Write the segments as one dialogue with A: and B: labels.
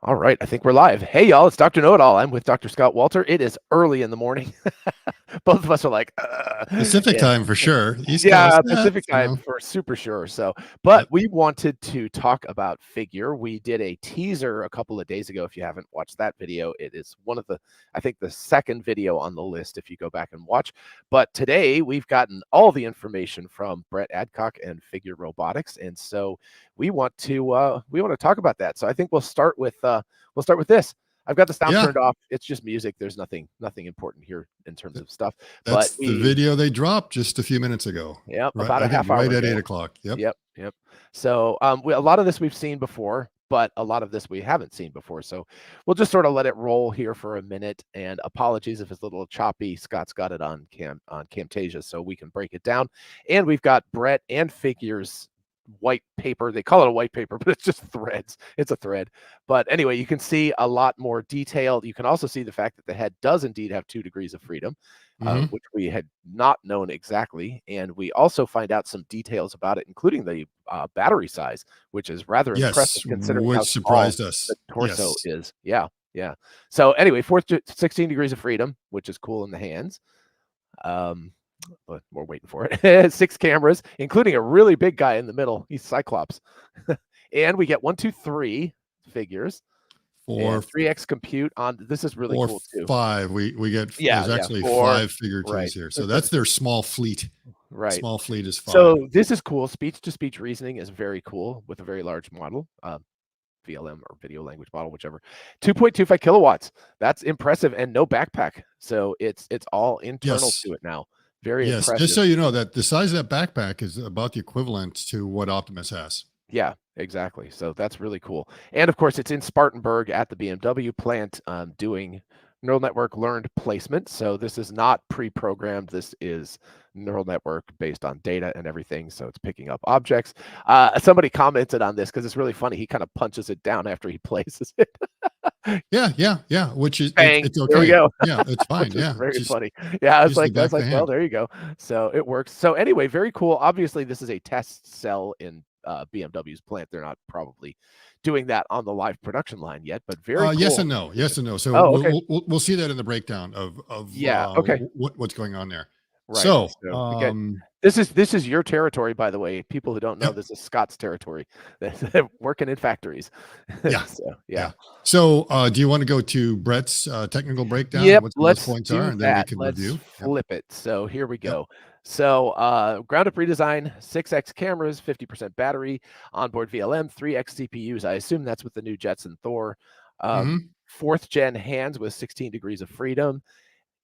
A: All right, I think we're live. Hey, y'all, it's Dr. Know-It-All. I'm with Dr. Scott Walter. It is early in the morning. Both of us are like,
B: Pacific
A: yeah.
B: time for sure. East
A: Yeah,
B: Coast,
A: Pacific
B: you
A: time
B: know.
A: for super sure. So, but
B: Yep.
A: we wanted to talk about figure. We did a teaser a couple of days ago. If you haven't watched that video, it is one of the, I think, the second video on the list if you go back and watch. But today we've gotten all the information from Brett Adcock and Figure Robotics, and so we want to talk about that. So I think we'll start with this. I've got the sound
B: Yeah,
A: turned off. It's just music. There's nothing important here in terms of stuff. But
B: that's the video they dropped just a few minutes ago.
A: yep,
B: Right,
A: about a
B: I think
A: half hour
B: right at
A: ago.
B: 8 o'clock. Yep.
A: Yep. So a lot of this we've seen before, but a lot of this we haven't seen before. So we'll just sort of let it roll here for a minute. And apologies if it's a little choppy. Scott's got it on Camtasia, so we can break it down. And we've got Brett and Figure's white paper. They call it a white paper, but it's just threads. It's a thread. But anyway, you can see a lot more detail. You can also see the fact that the head does indeed have 2 degrees of freedom. Which we had not known exactly. And we also find out some details about it, including the battery size, which is rather impressive
B: Yes,
A: considering how
B: which
A: small
B: surprised us.
A: the torso
B: Yes.
A: is. Yeah. So anyway, 16 degrees of freedom, which is cool in the hands. But we're waiting for it. 6 cameras, including a really big guy in the middle. He's Cyclops. And we get 1, 2, 3 figures.
B: For
A: 3x compute on this is really cool too.
B: 5, we get there's actually
A: 4,
B: 5 figure keys here. So that's their small fleet.
A: Right.
B: Small fleet is 5.
A: So this is cool. Speech-to-speech reasoning is very cool with a very large model, VLM or video language model, whichever. 2.25 kilowatts. That's impressive, and no backpack. So it's all internal to it now. Very impressive.
B: Just so you know that the size of that backpack is about the equivalent to what Optimus has.
A: Yeah, exactly. So that's really cool. And of course, it's in Spartanburg at the BMW plant doing neural network learned placement. So this is not pre-programmed. This is neural network based on data and everything. So it's picking up objects. Somebody commented on this because it's really funny. He kind of punches it down after he places it.
B: Yeah. Which is it's okay.
A: There we go.
B: Yeah, it's fine. Yeah,
A: very funny. Yeah, I was like, well,
B: hand.
A: there you go. So it works. So anyway, very cool. Obviously, this is a test cell in BMW's plant. They're not probably doing that on the live production line yet, but very cool.
B: Yes and no. So
A: okay.
B: we'll see that in the breakdown of
A: okay.
B: What's going on there.
A: Right.
B: So
A: again, this is your territory, by the way. People who don't know, this is Scott's territory. They're working in factories.
B: Yeah. So do you want to go to Brett's technical breakdown?
A: Yep,
B: what
A: let's
B: those points
A: do
B: are, and then we can review.
A: Flip it. So here we go. So ground up redesign, 6x cameras, 50% battery, onboard VLM, 3x CPUs. I assume that's with the new Jetson Thor. 4th gen hands with 16 degrees of freedom,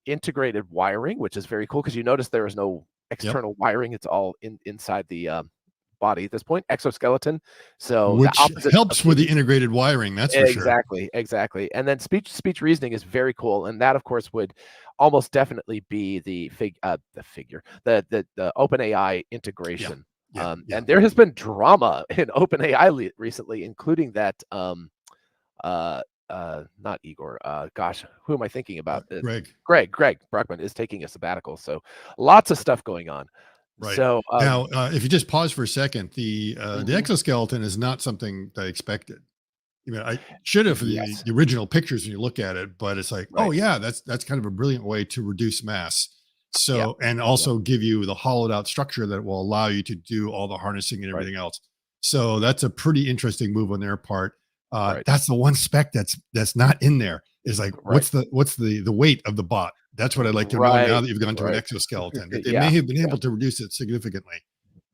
A: integrated wiring, which is very cool because you notice there is no external wiring. It's all inside the body at this point. Exoskeleton, so
B: which helps with the integrated wiring. That's for sure.
A: Exactly. And then speech reasoning is very cool, and that of course would almost definitely be the OpenAI integration. And there has been drama in OpenAI recently, including that not Igor. Gosh, who am I thinking about? Greg Brockman is taking a sabbatical, so lots of stuff going on.
B: Right.
A: So
B: now, if you just pause for a second, the exoskeleton is not something that I expected. I should have for the original pictures when you look at it, but it's like, oh yeah, that's kind of a brilliant way to reduce mass. So and also give you the hollowed out structure that will allow you to do all the harnessing and everything else. So that's a pretty interesting move on their part. That's the one spec that's not in there. Is like what's the weight of the bot? That's what I'd like to know now that you've gone to an exoskeleton. They may have been able to reduce it significantly,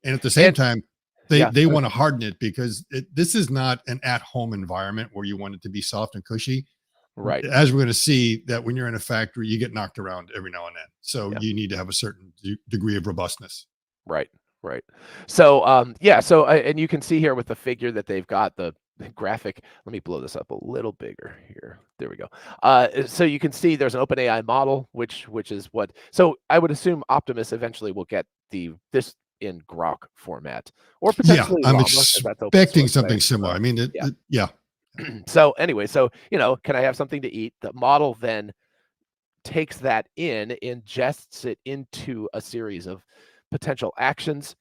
B: and at the same time, they want to harden it because this is not an at-home environment where you want it to be soft and cushy.
A: Right.
B: As we're going to see that when you're in a factory, you get knocked around every now and then. So you need to have a certain degree of robustness.
A: Right. So and you can see here with the figure that they've got the graphic. Let me blow this up a little bigger here. There we go. So you can see there's an OpenAI model, which is what. So I would assume Optimus eventually will get this in Grok format, or potentially.
B: I'm expecting something similar. I mean,
A: So anyway, can I have something to eat? The model then takes that ingests it into a series of potential actions,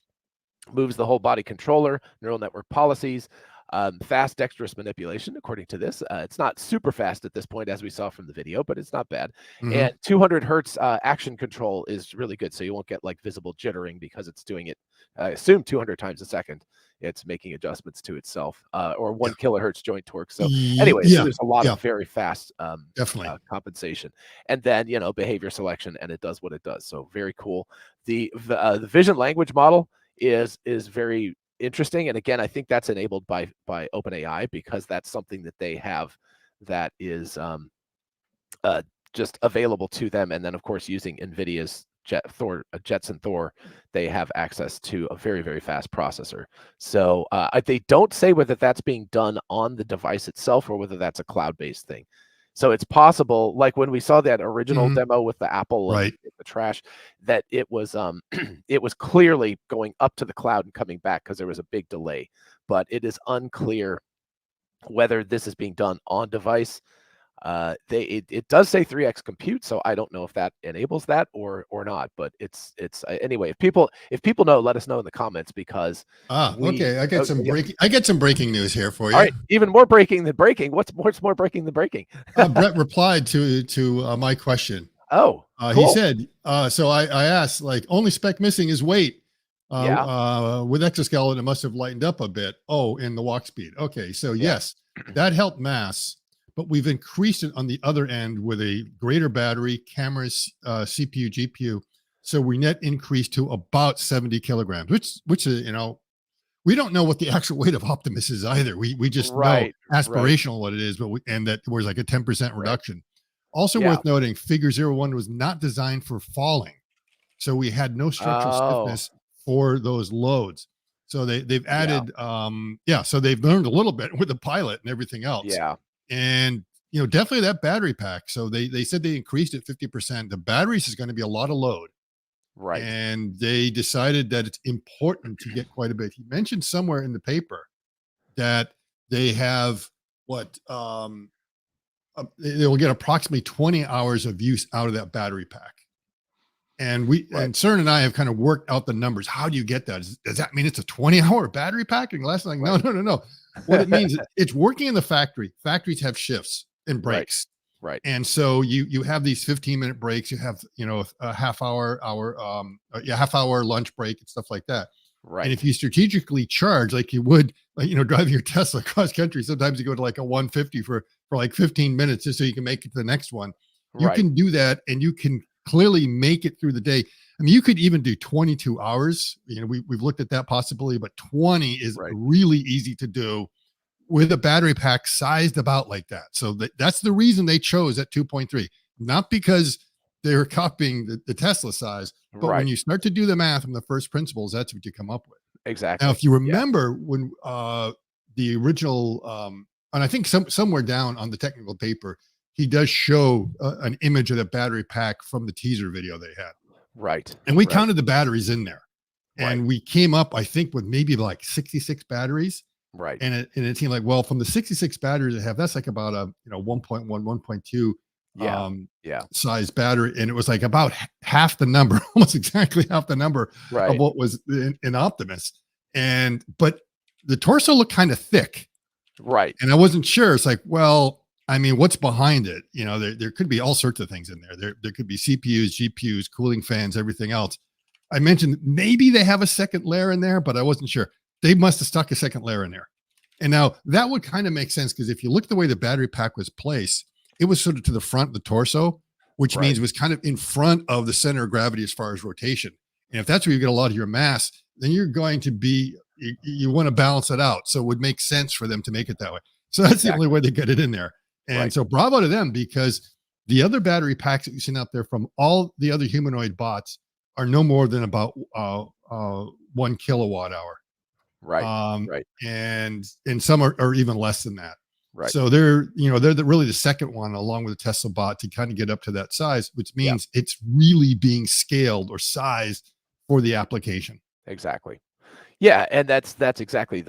A: moves the whole body controller, neural network policies, Fast dexterous manipulation, according to this. It's not super fast at this point, as we saw from the video, but it's not bad. And 200 hertz action control is really good, so you won't get like visible jittering because it's doing it, I assume, 200 times a second. It's making adjustments to itself, or 1 kilohertz joint torque. So anyway, so there's a lot of very fast
B: definitely
A: compensation, and then behavior selection, and it does what it does. So very cool. The vision language model is very interesting, and again, I think that's enabled by OpenAI, because that's something that they have that is just available to them. And then of course, using NVIDIA's Jetson Thor, they have access to a very, very fast processor. So they don't say whether that's being done on the device itself or whether that's a cloud-based thing. So it's possible, like when we saw that original demo with the Apple and the trash, that it was it was clearly going up to the cloud and coming back because there was a big delay. But it is unclear whether this is being done on device. It does say 3x compute, so I don't know if that enables that or not. But it's anyway. If people know, let us know in the comments, because
B: okay, I get some breaking news here for you.
A: All right, even more breaking than breaking. What's more breaking than breaking?
B: Brett replied to my question.
A: Oh, cool.
B: He said, so I asked, like, only spec missing is weight. With Exoskeleton, it must have lightened up a bit. Oh, in the walk speed. Okay, so yes, that helped mass. But we've increased it on the other end with a greater battery, cameras, CPU, GPU. So we net increase to about 70 kilograms, which is, we don't know what the actual weight of Optimus is either. We just know aspirational what it is, but and that there was like a 10% reduction. Also worth noting, Figure 01 was not designed for falling. So we had no structural stiffness for those loads. So they've added, so they've learned a little bit with the pilot and everything else.
A: Yeah.
B: And, definitely that battery pack. So they said they increased it 50%. The batteries is going to be a lot of load.
A: Right.
B: And they decided that it's important to get quite a bit. He mentioned somewhere in the paper that they have they will get approximately 20 hours of use out of that battery pack. And and CERN and I have kind of worked out the numbers. How do you get that? Does that mean it's a 20-hour battery pack? And last like, no. What it means is it's working in the factory. Factories have shifts and breaks.
A: Right.
B: And so you have these 15-minute breaks. You have, a half hour lunch break and stuff like that.
A: Right.
B: And if you strategically charge like you would, driving your Tesla across country, sometimes you go to like a 150 for like 15 minutes just so you can make it to the next one. You can do that, and you can clearly make it through the day. I mean, you could even do 22 hours. We've looked at that possibility, but 20 is really easy to do with a battery pack sized about like that. So that's the reason they chose that 2.3, not because they were copying the Tesla size, but when you start to do the math from the first principles, that's what you come up with.
A: Exactly.
B: Now, if you remember when the original, and I think somewhere down on the technical paper, he does show an image of the battery pack from the teaser video they had.
A: Right.
B: And we counted the batteries in there. And we came up, I think, with maybe like 66 batteries.
A: Right.
B: And it seemed like, well, from the 66 batteries they have, that's like about a 1.1, 1.2 size battery. And it was like about half the number, almost exactly half the number of what was in Optimus. But the torso looked kind of thick.
A: Right.
B: And I wasn't sure. It's like, well, I mean, what's behind it? There could be all sorts of things in there. There could be CPUs, GPUs, cooling fans, everything else. I mentioned maybe they have a second layer in there, but I wasn't sure. They must have stuck a second layer in there. And now that would kind of make sense, because if you look at the way the battery pack was placed, it was sort of to the front of the torso, which means it was kind of in front of the center of gravity as far as rotation. And if that's where you get a lot of your mass, then you're going to be, you want to balance it out. So it would make sense for them to make it that way. So that's the only way they get it in there. And so bravo to them, because the other battery packs that you've seen out there from all the other humanoid bots are no more than about 1 kilowatt hour.
A: Right.
B: And some are even less than that.
A: Right.
B: So they're really the second one, along with the Tesla bot, to kind of get up to that size, which means it's really being scaled or sized for the application.
A: Exactly. Yeah, and that's exactly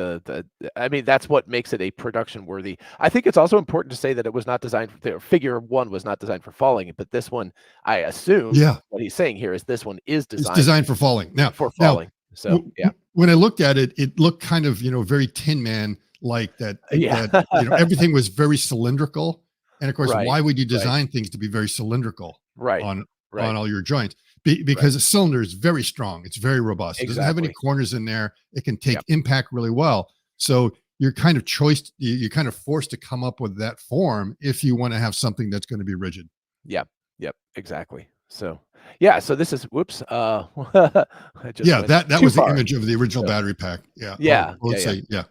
A: I mean, that's what makes it a production worthy. I think it's also important to say that it was not designed for, Figure 1 was not designed for falling, but this one, I assume, what he's saying here is this one is designed
B: for falling. Now,
A: for falling. So
B: when I looked at it, it looked kind of, very Tin Man, like that,
A: Yeah.
B: that, you know, everything was very cylindrical. And of course,
A: Right.
B: why would you
A: Right.
B: design things to be very cylindrical
A: Right.
B: on
A: Right.
B: all your joints?
A: Right.
B: Because a cylinder is very strong. It's very robust. It doesn't have any
A: Exactly.
B: corners in there. It can take
A: Yep.
B: impact really well. So you're kind of you're kind of forced to come up with that form if you want to have something that's going to be rigid.
A: Yep. Yep. Exactly. So, yeah. So this is whoops. I just
B: Yeah,
A: went
B: that
A: too
B: was the
A: far.
B: image of the original
A: So,
B: battery pack. Yeah. Or
A: yeah. Yeah.
B: let's
A: Yeah.
B: say, yeah,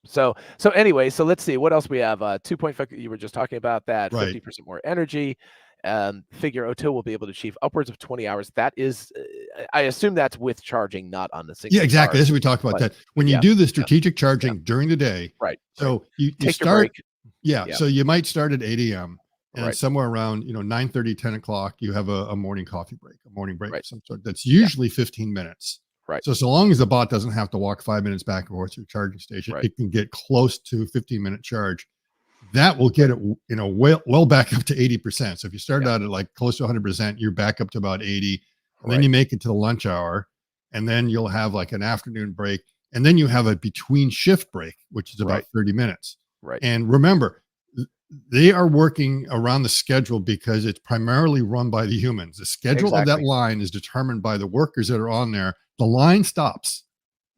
A: So anyway, so let's see what else we have. 2.5. You were just talking about that.
B: right.
A: 50% more energy. Figure O2 will be able to achieve upwards of 20 hours. That is, I assume that's with charging, not on the
B: Yeah,
A: single
B: exactly.
A: charge.
B: That's what we talked about
A: But
B: that.
A: but
B: When you
A: yeah,
B: do the
A: yeah,
B: strategic
A: yeah.
B: charging during the day,
A: Right. Right.
B: so you
A: Take your
B: start,
A: break.
B: yeah,
A: Yeah.
B: so you might start at 8 a.m. and
A: Right.
B: somewhere around, 9:30, 10 o'clock, you have a morning coffee break, a morning break of
A: Right.
B: some sort. That's
A: Yeah.
B: usually 15 minutes.
A: Right.
B: So long as the bot doesn't have to walk 5 minutes back and forth to a charging station,
A: Right.
B: it can get close to 15-minute charge. That will get
A: Right.
B: it, well back up to 80%. So if you start
A: Yeah.
B: out at like close to 100%, you're back up to about 80, and then
A: Right.
B: you make it to the lunch hour, and then you'll have like an afternoon break, and then you have a between shift break, which is about
A: Right.
B: 30 minutes.
A: Right.
B: And remember, they are working around the schedule because it's primarily run by the humans. The schedule of that
A: Exactly.
B: line is determined by the workers that are on there. The line stops.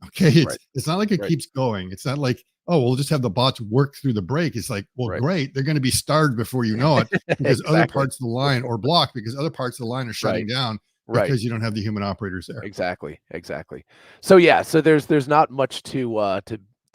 B: Okay,
A: Right.
B: it's not like it
A: Right.
B: keeps going. It's not like, oh, we'll just have the bots work through the break. It's like, well,
A: Right.
B: great, they're going to be starved before you know it, because other
A: Exactly.
B: parts of the line, or blocked because other parts of the line are shutting
A: Right.
B: down
A: Right.
B: because you don't have the human operators there.
A: Exactly. Exactly. So yeah, so there's not much to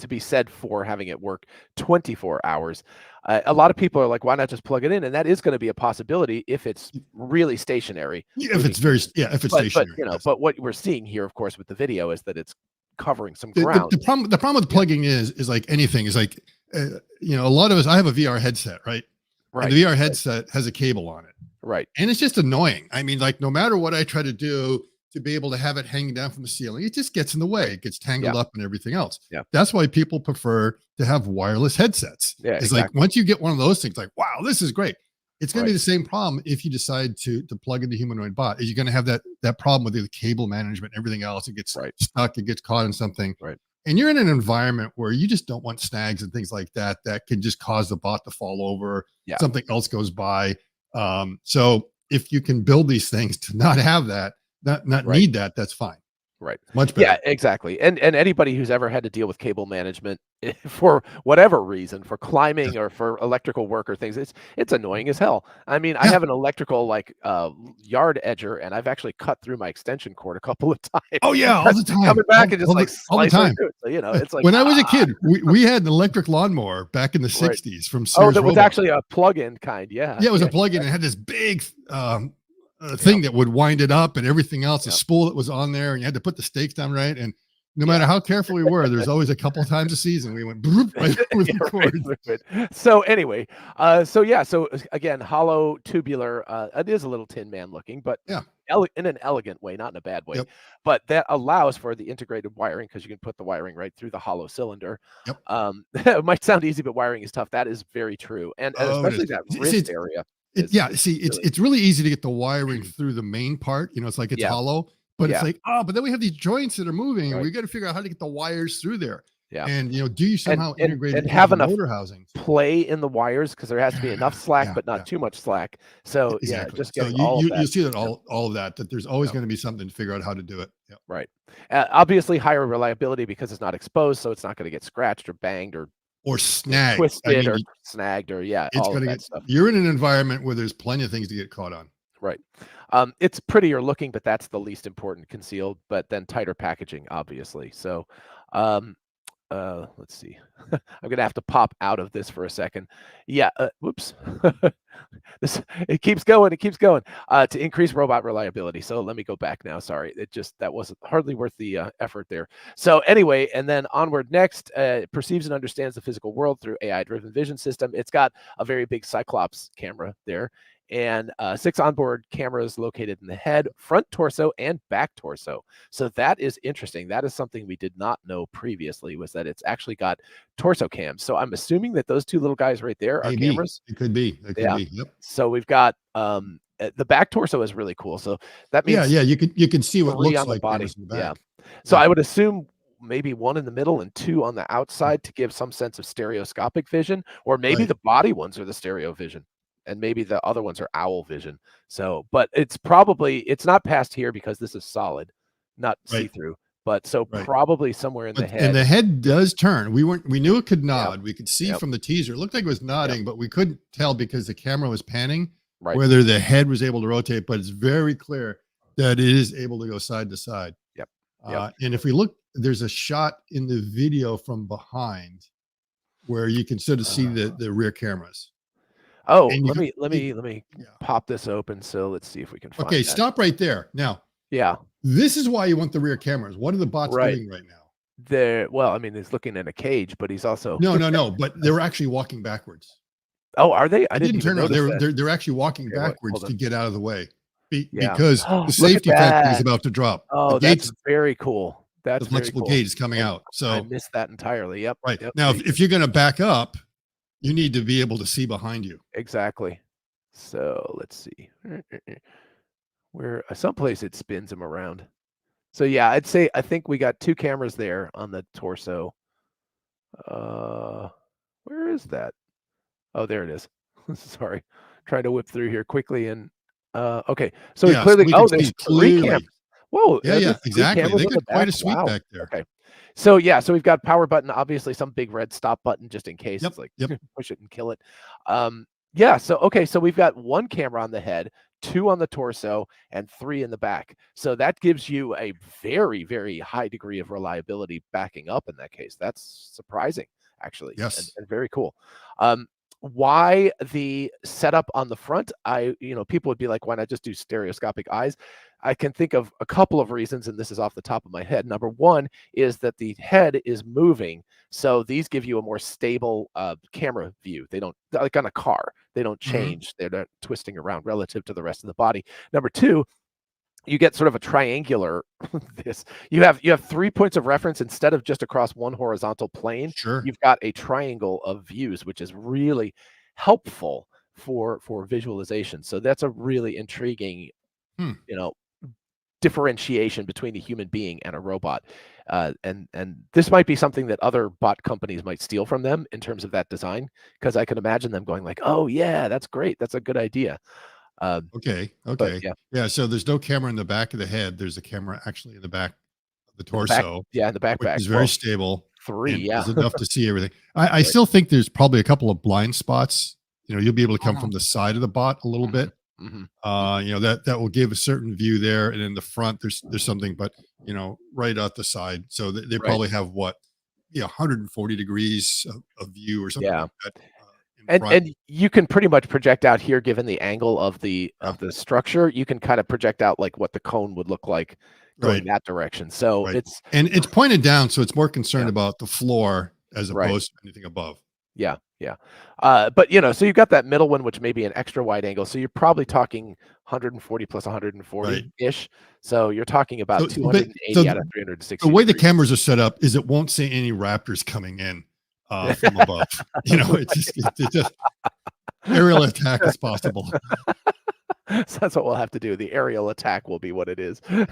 A: be said for having it work 24 hours. A lot of people are like, why not just plug it in? And that is going to be a possibility if it's really stationary
B: Yeah, if
A: moving
B: it's very,
A: pieces.
B: yeah, if it's
A: But
B: stationary,
A: you know,
B: yes.
A: but what we're seeing here, of course, with the video is that it's covering some
B: The, the,
A: ground.
B: the problem the problem with
A: Yeah.
B: plugging is like anything is like, a lot of us. I have a VR headset, right? And
A: Right.
B: the VR
A: Right.
B: headset has a cable on it.
A: Right.
B: And it's just annoying. I mean, like, no matter what I try to do to be able to have it hanging down from the ceiling, it just gets in the way.
A: Right.
B: It gets
A: Yeah.
B: tangled up and everything else.
A: Yeah.
B: That's why people prefer to have wireless headsets.
A: Yeah.
B: It's like,
A: Exactly.
B: once you get one of those things, like, wow, this is great. It's going to be
A: Right.
B: the same problem if you decide to plug in the humanoid bot. Is you're going to have that problem with the cable management, everything else. It gets
A: Right.
B: stuck, it gets caught in something.
A: Right.
B: And you're in an environment where you just don't want snags and things like that that can just cause the bot to fall over.
A: Yeah.
B: Something else goes by. So if you can build these things to not have that, not
A: Right.
B: need that, that's fine.
A: Right.
B: Much
A: Yeah,
B: better.
A: exactly. And anybody who's ever had to deal with cable management for whatever reason, for
B: Yes.
A: climbing or for electrical work or things, it's annoying as hell. I mean, I
B: Yeah.
A: have an electrical like yard edger, and I've actually cut through my extension cord a couple of
B: Oh
A: times.
B: yeah, all the time.
A: Coming back and just like
B: All the
A: slice right
B: time.
A: through it. So, you know, it's like
B: When I was a kid, we had an electric lawnmower back in the
A: right.
B: 60s from
A: Oh,
B: Sears
A: that was
B: Roebuck.
A: actually a plug-in kind. Yeah.
B: Yeah, it was a
A: Yeah.
B: plug-in. It had this big
A: Yeah.
B: thing that would wind it up and everything else, a
A: Yeah.
B: spool that was on there, and you had to put the stakes down right. And no matter
A: Yeah.
B: how careful we were, there's always a couple times a season we went bloop right with
A: Yeah,
B: the
A: right,
B: cord.
A: right. So anyway, so yeah, so again, hollow tubular. It is a little Tin Man looking, but
B: Yeah.
A: in an elegant way, not in a bad way.
B: Yep.
A: But that allows for the integrated wiring because you can put the wiring right through the hollow cylinder.
B: Yep.
A: It might sound easy, but wiring is tough. That is very true, and
B: Oh, it is.
A: especially that
B: See,
A: wrist area is
B: see,
A: really
B: it's really easy to get the wiring through the main part. It's like it's
A: yeah,
B: hollow, but it's
A: yeah,
B: like, oh, but then we have these joints that are moving, and
A: right,
B: we got to figure out how to get the wires through there.
A: yeah,
B: And do you
A: and
B: somehow
A: and
B: integrate it
A: and
B: into
A: have
B: the
A: enough
B: motor housings?
A: play in the wires because there has to be enough slack,
B: Yeah,
A: but
B: yeah.
A: not too much slack. So yeah,
B: Exactly.
A: just
B: So
A: getting all of
B: you
A: that.
B: see that
A: Yeah,
B: all of that there's always
A: yeah.
B: going to be something to figure out how to do it. Yeah.
A: Right. Obviously, higher reliability because it's not exposed, so it's not going to get scratched or banged or
B: Or snagged. I
A: twisted
B: mean,
A: or snagged or yeah,
B: it's
A: all of
B: going to
A: that
B: get.
A: stuff.
B: You're in an environment where there's plenty of things to get caught on.
A: Right. It's prettier looking, but that's the least important concealed. But then tighter packaging, obviously. So, um, let's see. I'm gonna have to pop out of this for a second. Yeah. Whoops. This it keeps going. It keeps going. To increase robot reliability. So let me go back now. Sorry, that wasn't hardly worth the effort there. So anyway, and then onward next, it perceives and understands the physical world through AI-driven vision system. It's got a very big Cyclops camera there, and 6 onboard cameras located in the head, front torso, and back torso. So that is interesting. That is something we did not know previously, was that it's actually got torso cams. So I'm assuming that those two little guys right there are
B: Maybe
A: cameras.
B: it could be. It could
A: Yeah.
B: be. Yep.
A: So we've got the back torso is really cool. So that
B: Yeah,
A: means
B: yeah. You can see what
A: 3
B: looks
A: on the
B: like
A: body.
B: cameras in the
A: Yeah.
B: back.
A: So
B: Yeah.
A: I would assume maybe one in the middle and two on the outside to give some sense of stereoscopic vision, or maybe
B: Right.
A: the body ones are the stereo vision, and maybe the other ones are owl vision. So, but it's not past here because this is solid, not
B: Right.
A: see-through. But so
B: Right.
A: probably somewhere in the
B: And
A: head.
B: the head does turn. We knew it could
A: Yep.
B: nod. We could see
A: Yep.
B: from the teaser. It looked like it was nodding, but we couldn't tell because the camera was panning
A: Right.
B: whether the head was able to rotate, but it's very clear that it is able to go side to side.
A: Yep. Yep.
B: And if we look, there's a shot in the video from behind where you can sort of see the rear cameras.
A: Oh,
B: And you
A: let
B: can,
A: me
B: yeah.
A: pop this open. So let's see if we can find
B: Okay,
A: that.
B: stop right there. Now,
A: Yeah.
B: this is why you want the rear cameras. What are the bots
A: Right.
B: doing right now?
A: Well, I mean, he's looking in a cage, but he's also
B: No, but they're actually walking backwards.
A: Oh, are they? I
B: It
A: didn't
B: didn't
A: even
B: turn out.
A: notice that.
B: They're actually walking
A: Okay, wait,
B: backwards
A: hold
B: to
A: on.
B: get out of the way
A: Yeah.
B: because the
A: Look at
B: safety factor is
A: that.
B: about to drop.
A: Oh,
B: The
A: that's
B: gates,
A: very cool.
B: the
A: That's very
B: flexible
A: cool.
B: gate is coming
A: I
B: out.
A: I
B: So
A: missed that entirely. Yep.
B: right
A: Yep.
B: now, if you're going to back up, you need to be able to see behind you.
A: Exactly. So let's see. Where someplace it spins him around. So yeah, I think we got two cameras there on the torso. Where is that? Oh, there it is. Sorry. Trying to whip through here quickly and okay. So we
B: Yeah, so
A: clearly
B: we can
A: there's
B: see
A: three
B: clearly.
A: cameras. Whoa,
B: Yeah,
A: there's three
B: exactly.
A: cameras
B: They
A: on the
B: got quite
A: back.
B: a suite
A: Wow.
B: back there.
A: Okay. So yeah, so we've got power button, obviously some big red stop button just in case.
B: Yep.
A: It's like
B: Yep.
A: push it and kill it. Yeah, so okay, so we've got one camera on the head, two on the torso, and three in the back. So that gives you a very, very high degree of reliability backing up in that case. That's surprising, actually,
B: Yes.
A: and very cool. Why the setup on the front? People would be like, why not just do stereoscopic eyes? I can think of a couple of reasons, and this is off the top of my head. Number one is that the head is moving, so these give you a more stable camera view. They don't, like on a car, they don't change. They're not twisting around relative to the rest of the body. Number two, you get sort of a triangular you have 3 points of reference instead of just across one horizontal plane.
B: Sure.
A: You've got a triangle of views, which is really helpful for visualization. So that's a really intriguing differentiation between a human being and a robot. And this might be something that other bot companies might steal from them in terms of that design, because I can imagine them going like, oh yeah, that's great, that's a good idea.
B: Okay. Yeah. So there's no camera in the back of the head. There's a camera actually in the back of the torso.
A: In the backpack.
B: Which is very stable.
A: Three,
B: and
A: yeah.
B: is enough to see everything. I still think there's probably a couple of blind spots. You'll be able to come from the side of the bot a little bit. That will give a certain view there, and in the front there's something, but right out the side. So they probably have 140 degrees of view or something like that.
A: And you can pretty much project out here, given the angle of the structure. You can kind of project out like what the cone would look like going that direction. So it's
B: pointed down, so it's more concerned about the floor as opposed to anything above.
A: Yeah. But so you've got that middle one, which may be an extra wide angle. So you're probably talking 140 plus 140 ish. So you're talking about 280 out of 360.
B: The way the cameras are set up is it won't see any raptors coming in from above. It's just aerial attack is possible.
A: So that's what we'll have to do. The aerial attack will be what it is.
B: Yeah.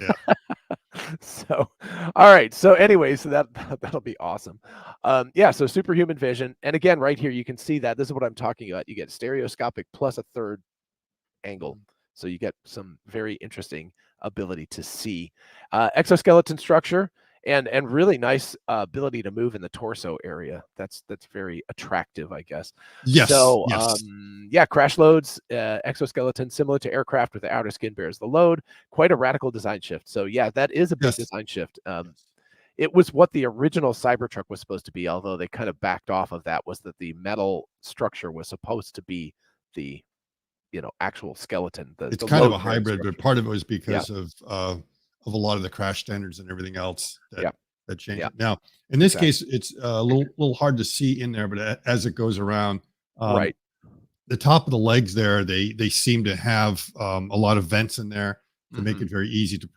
A: So, all right. So anyway, so that'll be awesome. So superhuman vision. And again, right here, you can see that this is what I'm talking about. You get stereoscopic plus a third angle. So you get some very interesting ability to see exoskeleton structure and really nice ability to move in the torso area. That's very attractive, I guess.
B: Yes.
A: So crash loads, exoskeleton similar to aircraft with the outer skin bears the load. Quite a radical design shift. So yeah, that is a big design shift. It was what the original Cybertruck was supposed to be, although they kind of backed off of that. Was that the metal structure was supposed to be the actual skeleton.
B: It's kind of a hybrid, but part of it was because of a lot of the crash standards and everything else that changed. Now, in this case, it's a little hard to see in there, but as it goes around, the top of the legs there, they seem to have a lot of vents in there to make it very easy to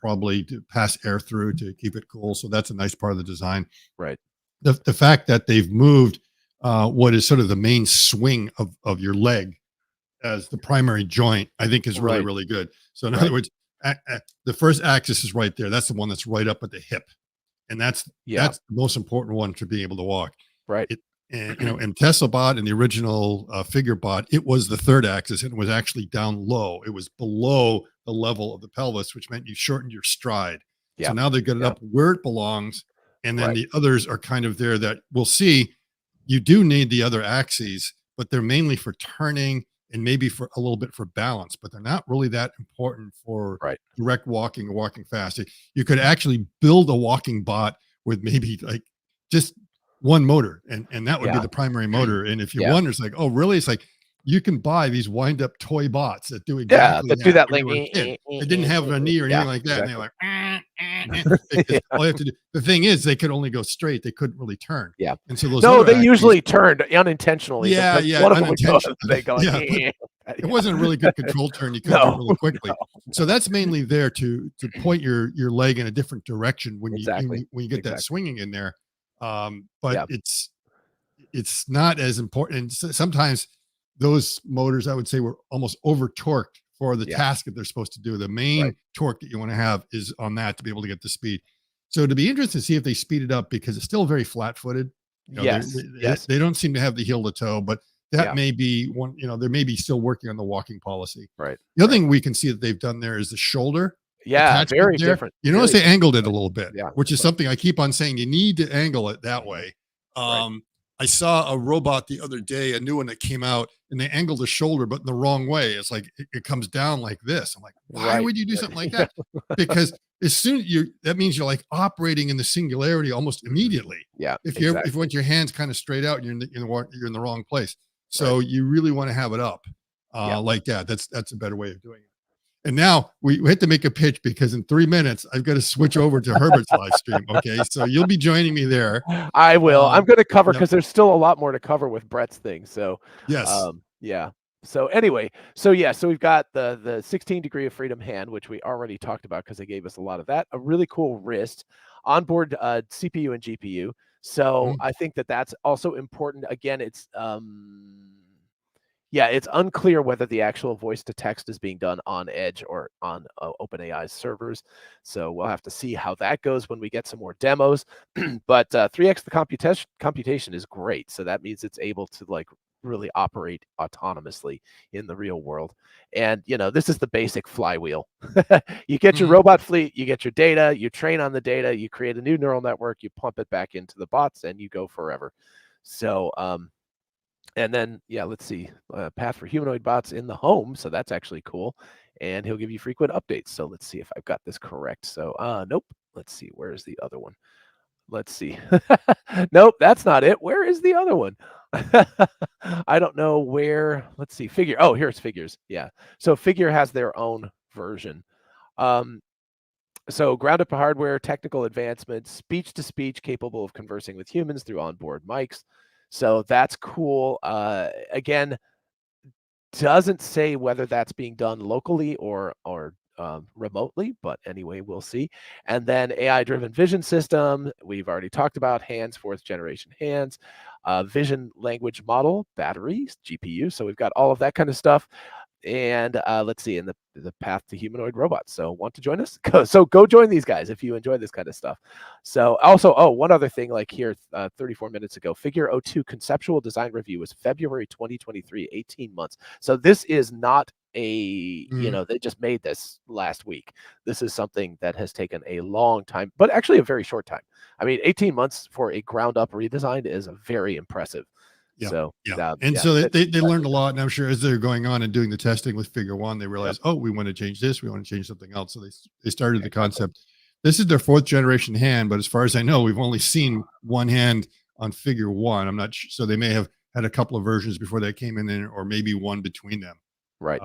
B: pass air through to keep it cool. So that's a nice part of the design.
A: Right.
B: The fact that they've moved what is sort of the main swing of your leg as the primary joint, I think is really, really good. So in other words, the first axis is right there. That's the one that's right up at the hip. And that's
A: Yeah.
B: the most important one to be able to walk.
A: Right.
B: And and Tesla bot and the original figure bot, it was the third axis and it was actually down low. It was below the level of the pelvis, which meant you shortened your stride. So
A: Yeah.
B: now they got it up where it belongs. And then
A: Right.
B: the others are kind of there that we'll see. You do need the other axes, but they're mainly for turning and maybe for a little bit for balance, but they're not really that important for
A: Right.
B: direct walking or walking fast. You could actually build a walking bot with maybe like just one motor, and that would be
A: Yeah.
B: the primary motor. And if you
A: Yeah.
B: wonder, it's like, oh, really? It's like you can buy these wind up toy bots that do
A: Yeah.
B: exactly
A: That do
B: that
A: that
B: when
A: like
B: you were a kid. They didn't have a knee or
A: yeah,
B: anything like that. And they're
A: exactly.
B: like, because all you have to do, the thing is, they could only go straight. They couldn't really turn.
A: Yeah.
B: And so those
A: No,
B: other
A: they
B: axes,
A: usually turned unintentionally.
B: yeah,
A: Like
B: yeah,
A: one of them would go
B: unintentional.
A: they go like,
B: Yeah, but it wasn't a really good control turn. You couldn't do it
A: no,
B: really quickly.
A: no,
B: So that's mainly there to point your leg in a different direction when
A: exactly.
B: when you get that
A: Exactly.
B: swinging in there. But
A: Yeah.
B: it's not as important. And sometimes those motors, I would say, were almost over torqued for the
A: Yeah.
B: task that they're supposed to do. The main
A: Right.
B: torque that you want to have is on that to be able to get the speed. So to be interested to see if they speed it up, because it's still very flat footed.
A: Yes. Yes.
B: They don't seem to have the heel to toe, but that
A: Yeah.
B: may be one, they may be still working on the walking policy.
A: Right.
B: The other
A: Right.
B: thing we can see that they've done there is the shoulder
A: Yeah.
B: attachment
A: Very
B: there.
A: different.
B: You notice
A: Very
B: they angled it a
A: different.
B: little bit,
A: Yeah.
B: which is something I keep on saying. You need to angle it that way.
A: Right.
B: I saw a robot the other day, a new one that came out, and they angled the shoulder, but in the wrong way. It's like it comes down like this. I'm like, why
A: Right.
B: would you do something like that? Because as soon that means you're like operating in the singularity almost immediately.
A: Yeah.
B: If you
A: Exactly.
B: want your hands kind of straight out, you're in the wrong place. So you really want to have it up like that. That's a better way of doing it. And now we had to make a pitch because in 3 minutes I've got to switch over to Herbert's live stream. Okay, so you'll be joining me there.
A: I will. I'm going to cover
B: Yep.
A: because there's still a lot more to cover with Brett's thing. So,
B: Yes.
A: yeah. So anyway, so we've got the 16 degree of freedom hand, which we already talked about because they gave us a lot of that. A really cool wrist, onboard CPU and GPU. So I think that's also important. Again, it's yeah, it's unclear whether the actual voice to text is being done on Edge or on OpenAI's servers. So we'll have to see how that goes when we get some more demos. But 3x the computation is great. So that means it's able to like really operate autonomously in the real world. And, this is the basic flywheel. You get your robot fleet, you get your data, you train on the data, you create a new neural network, you pump it back into the bots, and you go forever. So, and then, yeah, let's see, path for humanoid bots in the home. So that's actually cool. And he'll give you frequent updates. So let's see if I've got this correct. So, nope. Let's see. Where is the other one? Let's see. Nope, that's not it. Where is the other one? I don't know where. Let's see. Figure. Oh, here's Figures. Yeah. So Figure has their own version. So ground up hardware, technical advancements, speech to speech, capable of conversing with humans through onboard mics. So that's cool. Again, doesn't say whether that's being done locally or remotely, but anyway, we'll see. And then AI-driven vision system. We've already talked about hands, 4th generation hands, vision language model, batteries, GPU. So we've got all of that kind of stuff. And let's see, in the path to humanoid robots. So want to join us? So go join these guys if you enjoy this kind of stuff. So also, one other thing, like here, 34 minutes ago, Figure 02 conceptual design review was February 2023, 18 months. So this is not they just made this last week. This is something that has taken a long time, but actually a very short time. I mean, 18 months for a ground up redesign is very impressive.
B: Yeah.
A: So
B: so they learned a lot, and I'm sure as they're going on and doing the testing with Figure 1, they realized, oh, we want to change this, we want to change something else. So they started the concept. This is their 4th generation hand, but as far as I know, we've only seen one hand on Figure 1. I'm not sure, so they may have had a couple of versions before they came in there, or maybe one between them.
A: Right.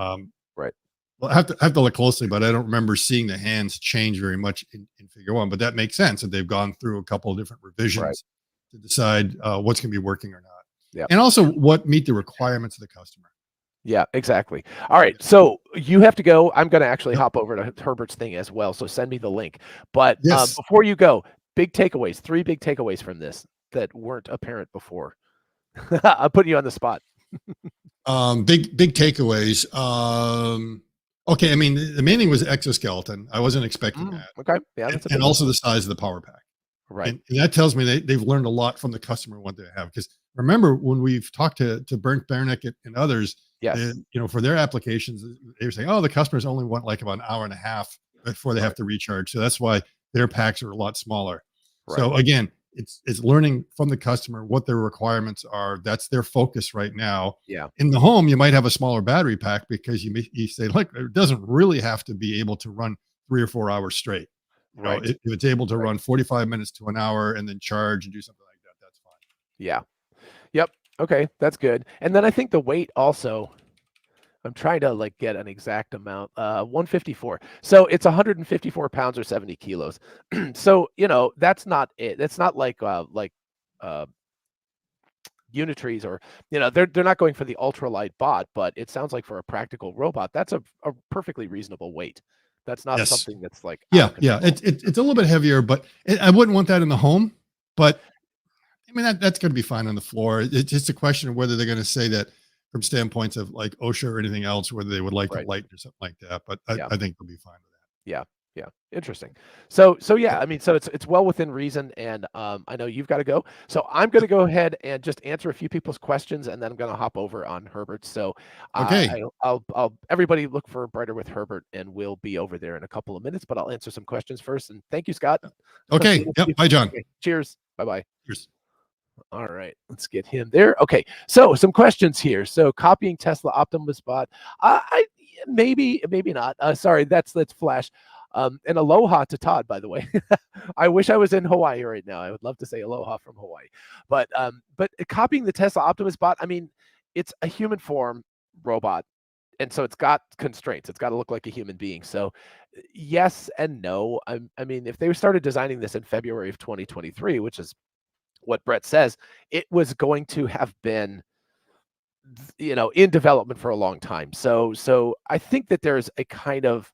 B: Right. Well, I have to look closely, but I don't remember seeing the hands change very much in Figure 1. But that makes sense that they've gone through a couple of different revisions to decide what's going to be working or not.
A: Yeah.
B: And also what meet the requirements of the customer.
A: Yeah, exactly. All right. So you have to go. I'm going to actually hop over to Herbert's thing as well. So send me the link. But before you go, big takeaways, 3 big takeaways from this that weren't apparent before. I'll put you on the spot.
B: Big takeaways. Okay. I mean, the main thing was exoskeleton. I wasn't expecting that.
A: Okay. Yeah.
B: And also the size of the power pack.
A: Right.
B: And that tells me they've learned a lot from the customer what they have. Because remember when we've talked to Bernd Bernick and others,
A: Yes.
B: for their applications, they were saying, oh, the customers only want like about an hour and a half before they have
A: Right.
B: to recharge. So that's why their packs are a lot smaller.
A: Right.
B: So again, it's learning from the customer what their requirements are. That's their focus right now.
A: Yeah.
B: In the home, you might have a smaller battery pack because you say, look, it doesn't really have to be able to run 3 or 4 hours straight.
A: Right.
B: If it's able to
A: Right.
B: run 45 minutes to an hour and then charge and do something like that, that's fine.
A: Yeah. Yep. Okay, that's good. And then I think the weight also, I'm trying to like get an exact amount. 154. So it's 154 pounds or 70 kilos. So, that's not it. That's not like uh Unitrees, or they're not going for the ultralight bot, but it sounds like for a practical robot, that's a perfectly reasonable weight. That's not
B: Yes.
A: something that's like out
B: Yeah.
A: of
B: Yeah.
A: control.
B: It's a little bit heavier, but I wouldn't want that in the home. But I mean, that's going to be fine on the floor. It's just a question of whether they're going to say that from standpoints of like OSHA or anything else, whether they would like to
A: Right.
B: lighten or something like that. But
A: Yeah.
B: I think they'll be fine with
A: Yeah. Yeah. Interesting. So yeah, I mean, so it's well within reason, and I know you've got to go. So I'm going to go ahead and just answer a few people's questions, and then I'm going to hop over on Herbert. So
B: that. Okay.
A: I'll everybody look for Brighter with Herbert, and we'll be over there in a couple of minutes. But I'll answer some questions first. And thank you, Scott.
B: Okay. Yep. Bye, John.
A: Okay, cheers. Bye bye.
B: Cheers.
A: All right, let's get him there. Okay, so some questions here. So copying Tesla Optimus bot. I maybe not. Sorry, that's Flash. And aloha to Todd, by the way. I wish I was in Hawaii right now. I would love to say aloha from Hawaii. But copying the Tesla Optimus bot, I mean, it's a human form robot, and so it's got constraints. It's got to look like a human being. So yes and no. I mean, if they started designing this in February of 2023, which is what Brett says, it was going to have been in development for a long time. So I think that there's a kind of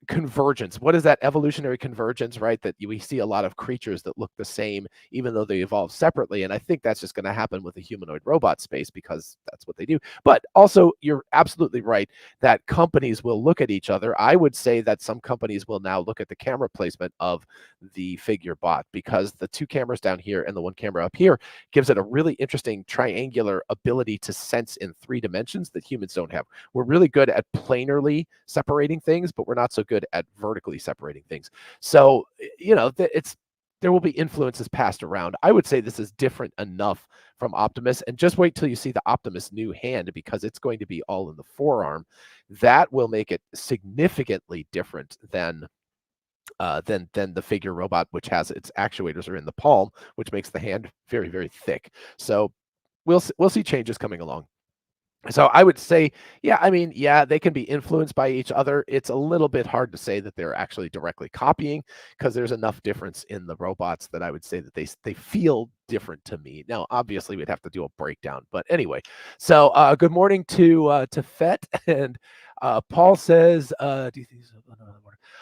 A: convergence. What is that evolutionary convergence, right? That we see a lot of creatures that look the same, even though they evolve separately. And I think that's just going to happen with the humanoid robot space because that's what they do. But also, you're absolutely right that companies will look at each other. I would say that some companies will now look at the camera placement of the figure bot, because the two cameras down here and the one camera up here gives it a really interesting triangular ability to sense in 3 dimensions that humans don't have. We're really good at planarly separating things, but we're not so good at vertically separating things. So, there will be influences passed around. I would say this is different enough from Optimus, and just wait till you see the Optimus new hand, because it's going to be all in the forearm. That will make it significantly different than the figure robot, which has its actuators are in the palm, which makes the hand very, very thick. So we'll see changes coming along. So I would say, yeah, I mean, yeah, they can be influenced by each other. It's a little bit hard to say that they're actually directly copying, because there's enough difference in the robots that I would say that they feel different to me. Now, obviously, we'd have to do a breakdown, but anyway. So good morning to Fett, and Paul says, do you think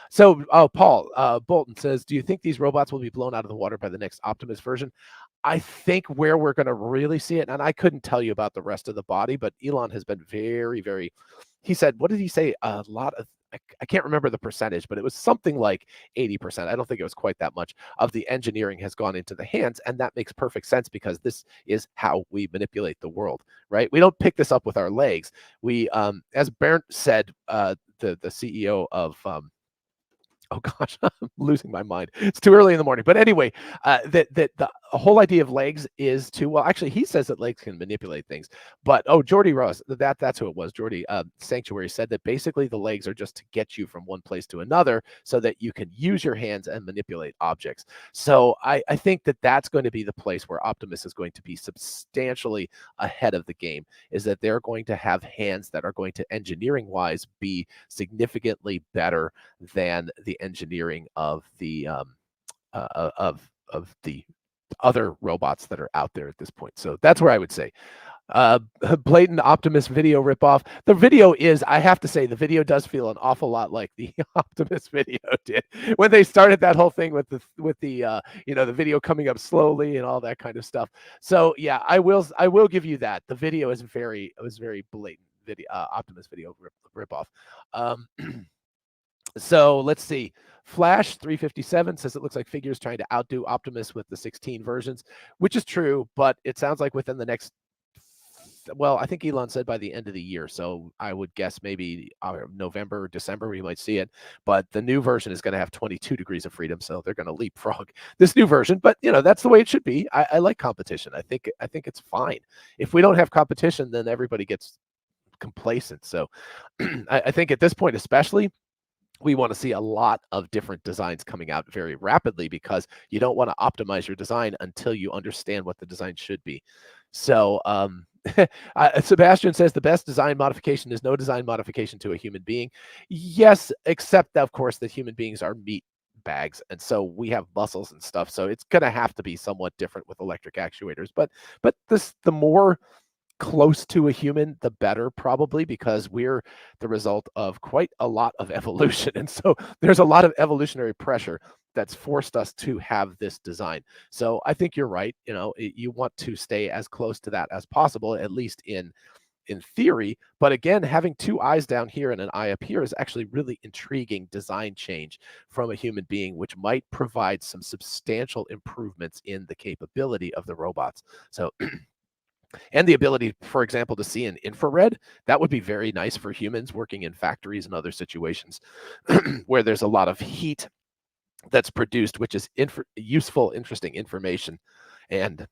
A: so? Paul Bolton says, do you think these robots will be blown out of the water by the next Optimus version? I think where we're going to really see it, and I couldn't tell you about the rest of the body, but Elon has been very, very, he said, what did he say? A lot of, I can't remember the percentage, but it was something like 80%. I don't think it was quite that much of the engineering has gone into the hands. And that makes perfect sense, because this is how we manipulate the world, right? We don't pick this up with our legs. We, as Bernd said, the CEO of, oh gosh, I'm losing my mind. It's too early in the morning. But anyway, that the whole idea of legs is to, well, actually, he says that legs can manipulate things. But Jordy Ross, that's who it was. Jordy Sanctuary said that basically the legs are just to get you from one place to another, so that you can use your hands and manipulate objects. So I think that that's going to be the place where Optimus is going to be substantially ahead of the game, is that they're going to have hands that are going to, engineering wise, be significantly better than the engineering of the the other robots that are out there at this point. So that's where I would say blatant Optimus video ripoff. The video is, I have to say, the video does feel an awful lot like the Optimus video did when they started that whole thing with the the video coming up slowly and all that kind of stuff. So yeah, I will give you that. The video is very blatant video, Optimus video ripoff. So let's see. Flash 357 says it looks like Figure's trying to outdo Optimus with the 16 versions, which is true, but it sounds like within the next, well, I think Elon said by the end of the year. So I would guess maybe November or December we might see it. But the new version is going to have 22 degrees of freedom, so they're going to leapfrog this new version. But that's the way it should be. I like competition. I think it's fine. If we don't have competition, then everybody gets complacent. So I think at this point, especially, we want to see a lot of different designs coming out very rapidly, because you don't want to optimize your design until you understand what the design should be. So Sebastian says the best design modification is no design modification to a human being. Yes, except of course that human beings are meat bags, and so we have muscles and stuff, so it's going to have to be somewhat different with electric actuators. But the more close to a human, the better, probably, because we're the result of quite a lot of evolution. And so there's a lot of evolutionary pressure that's forced us to have this design. So I think you're right. You want to stay as close to that as possible, at least in theory. But again, having two eyes down here and an eye up here is actually really intriguing design change from a human being, which might provide some substantial improvements in the capability of the robots. So and the ability, for example, to see in infrared, that would be very nice for humans working in factories and other situations where there's a lot of heat that's produced, which is useful, interesting information. And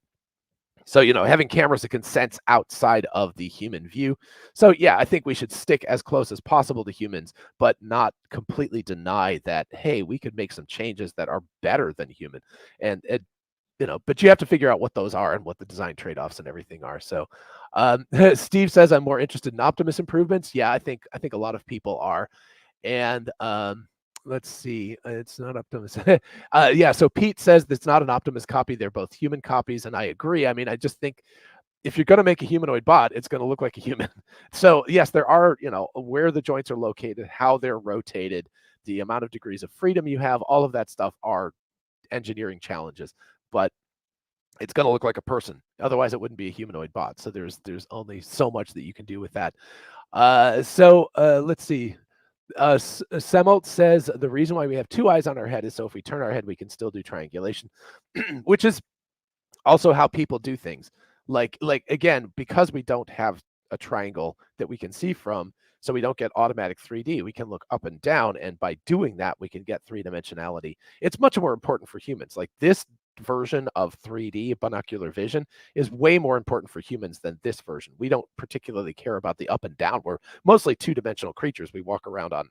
A: so, having cameras that can sense outside of the human view. So, yeah, I think we should stick as close as possible to humans, but not completely deny that, hey, we could make some changes that are better than human. And but you have to figure out what those are and what the design trade-offs and everything are. So Steve says I'm more interested in Optimus improvements. Yeah, I think a lot of people are. And let's see, it's not Optimus. Yeah, so Pete says it's not an Optimus copy, they're both human copies, and I agree. I mean, I just think if you're going to make a humanoid bot, it's going to look like a human. So yes, there are, where the joints are located, how they're rotated, the amount of degrees of freedom you have, all of that stuff are engineering challenges, but it's going to look like a person. Otherwise, it wouldn't be a humanoid bot. So there's only so much that you can do with that. Let's see. Semolt says the reason why we have two eyes on our head is so if we turn our head, we can still do triangulation, which is also how people do things. Like again, because we don't have a triangle that we can see from, so we don't get automatic 3D. We can look up and down, and by doing that, we can get three-dimensionality. It's much more important for humans. Like this version of 3D binocular vision is way more important for humans than this version. We don't particularly care about the up and down. We're mostly two-dimensional creatures. We walk around on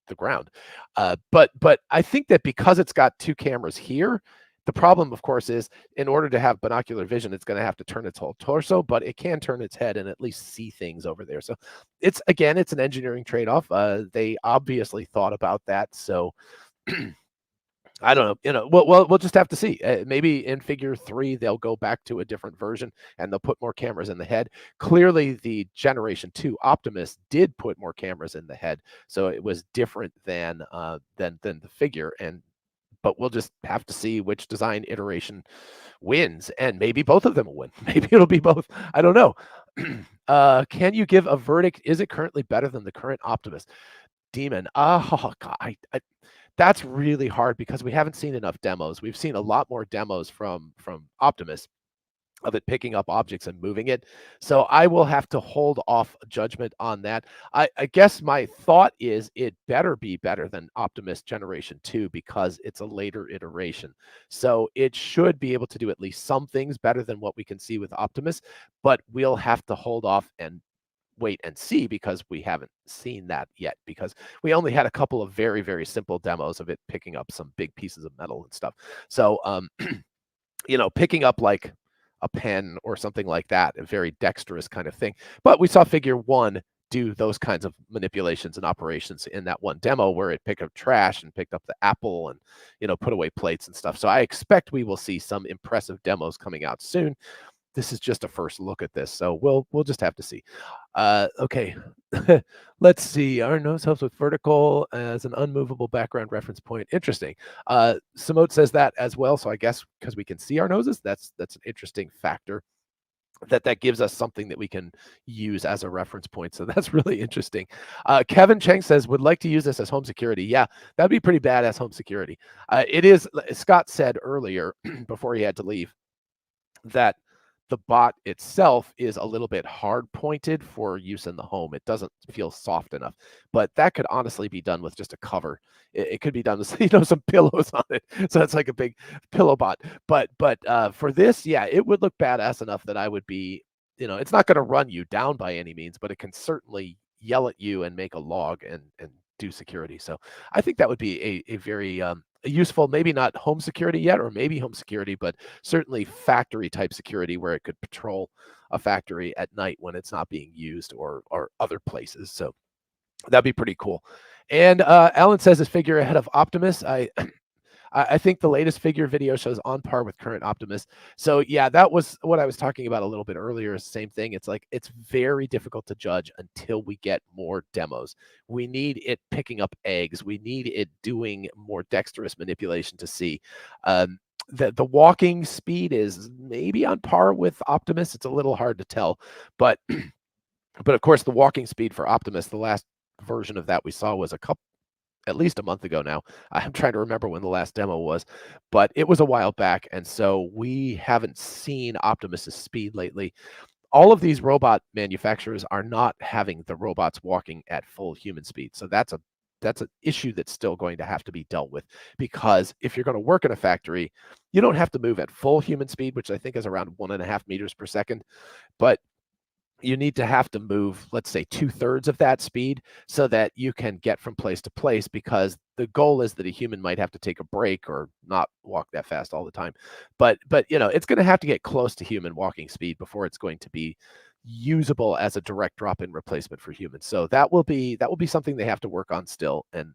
A: the ground. But I think that because it's got two cameras here, the problem, of course, is in order to have binocular vision, it's going to have to turn its whole torso, but it can turn its head and at least see things over there. So it's an engineering trade-off. They obviously thought about that. So I don't know. We'll just have to see. Maybe in Figure 3, they'll go back to a different version and they'll put more cameras in the head. Clearly, the Generation 2 Optimus did put more cameras in the head, so it was different than the Figure. But we'll just have to see which design iteration wins, and maybe both of them will win. Maybe it'll be both. I don't know. Can you give a verdict? Is it currently better than the current Optimus? Demon. Oh, God. That's really hard because we haven't seen enough demos. We've seen a lot more demos from Optimus of it picking up objects and moving it. So I will have to hold off judgment on that. I guess my thought is it better be better than Optimus Generation 2 because it's a later iteration. So it should be able to do at least some things better than what we can see with Optimus, but we'll have to hold off and wait and see because we haven't seen that yet, because we only had a couple of very, very simple demos of it picking up some big pieces of metal and stuff. So, picking up like a pen or something like that, a very dexterous kind of thing. But we saw Figure 1 do those kinds of manipulations and operations in that one demo where it picked up trash and picked up the apple and, put away plates and stuff. So I expect we will see some impressive demos coming out soon. This is just a first look at this, so we'll just have to see. Okay, let's see. Our nose helps with vertical as an unmovable background reference point. Interesting. Samote says that as well, so I guess because we can see our noses, that's an interesting factor. that gives us something that we can use as a reference point. So that's really interesting. Kevin Cheng says, would like to use this as home security. Yeah, that'd be pretty bad as home security. It is, Scott said earlier before he had to leave, that the bot itself is a little bit hard pointed for use in the home. It doesn't feel soft enough, but that could honestly be done with just a cover. It could be done with, some pillows on it. So it's like a big pillow bot. But for this, yeah, it would look badass enough that I would be, it's not going to run you down by any means, but it can certainly yell at you and make a log and do security. So I think that would be a very useful, maybe not home security yet, or maybe home security, but certainly factory type security where it could patrol a factory at night when it's not being used, or other places. So that'd be pretty cool. And Alan says his figure ahead of Optimus. I think the latest figure video shows on par with current Optimus. So yeah, that was what I was talking about a little bit earlier. Same thing. It's like, it's very difficult to judge until we get more demos. We need it picking up eggs. We need it doing more dexterous manipulation to see. The walking speed is maybe on par with Optimus. It's a little hard to tell, but of course the walking speed for Optimus, the last version of that we saw was at least a month ago now. I'm trying to remember when the last demo was, but it was a while back. And so we haven't seen Optimus's speed lately. All of these robot manufacturers are not having the robots walking at full human speed. So that's an issue that's still going to have to be dealt with, because if you're going to work in a factory, you don't have to move at full human speed, which I think is around 1.5 meters per second, but you need to have to move, let's say, 2/3 of that speed so that you can get from place to place, because the goal is that a human might have to take a break or not walk that fast all the time. But it's going to have to get close to human walking speed before it's going to be usable as a direct drop-in replacement for humans. So that will be something they have to work on still, and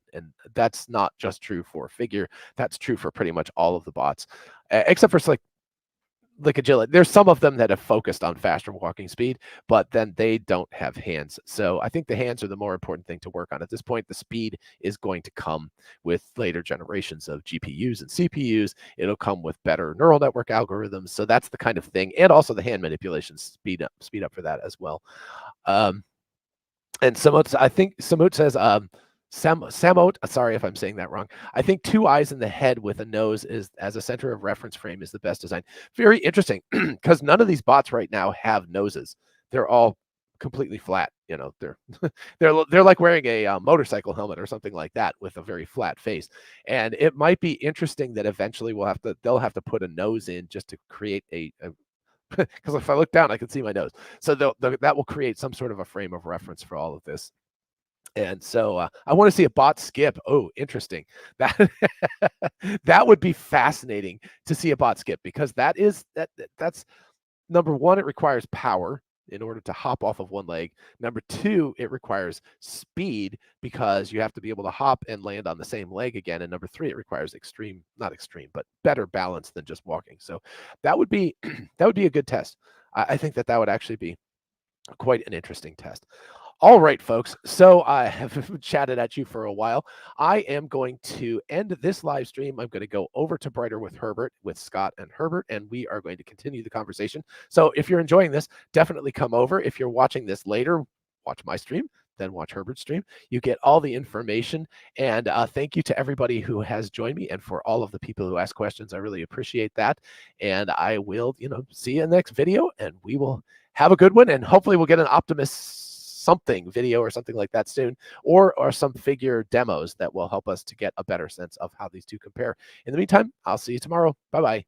A: that's not just true for figure. That's true for pretty much all of the bots, except for like agility. There's some of them that have focused on faster walking speed, but then they don't have hands. So I think the hands are the more important thing to work on. At this point, the speed is going to come with later generations of GPUs and CPUs. It'll come with better neural network algorithms. So that's the kind of thing. And also the hand manipulation speed up for that as well. And I think Samut says, Samot, sorry if I'm saying that wrong. I think 2 eyes in the head with a nose as a center of reference frame is the best design. Very interesting, because none of these bots right now have noses. They're all completely flat. They're they're like wearing a motorcycle helmet or something like that with a very flat face. And it might be interesting that eventually they'll have to put a nose in just to create a because if I look down, I can see my nose. So that will create some sort of a frame of reference for all of this. And so I want to see a bot skip. Oh, interesting. That would be fascinating to see a bot skip, because that's number one, it requires power in order to hop off of one leg. Number two, it requires speed, because you have to be able to hop and land on the same leg again. And number three, it requires not extreme, but better balance than just walking. So that would be a good test. I think that would actually be quite an interesting test. All right, folks. So I have chatted at you for a while. I am going to end this live stream. I'm going to go over to Brighter with Herbert, with Scott and Herbert, and we are going to continue the conversation. So if you're enjoying this, definitely come over. If you're watching this later, watch my stream, then watch Herbert's stream. You get all the information. And thank you to everybody who has joined me, and for all of the people who ask questions. I really appreciate that. And I will, see you in the next video, and we will have a good one. And hopefully we'll get an Optimus something video or something like that soon, or some figure demos that will help us to get a better sense of how these two compare. In the meantime, I'll see you tomorrow. Bye-bye.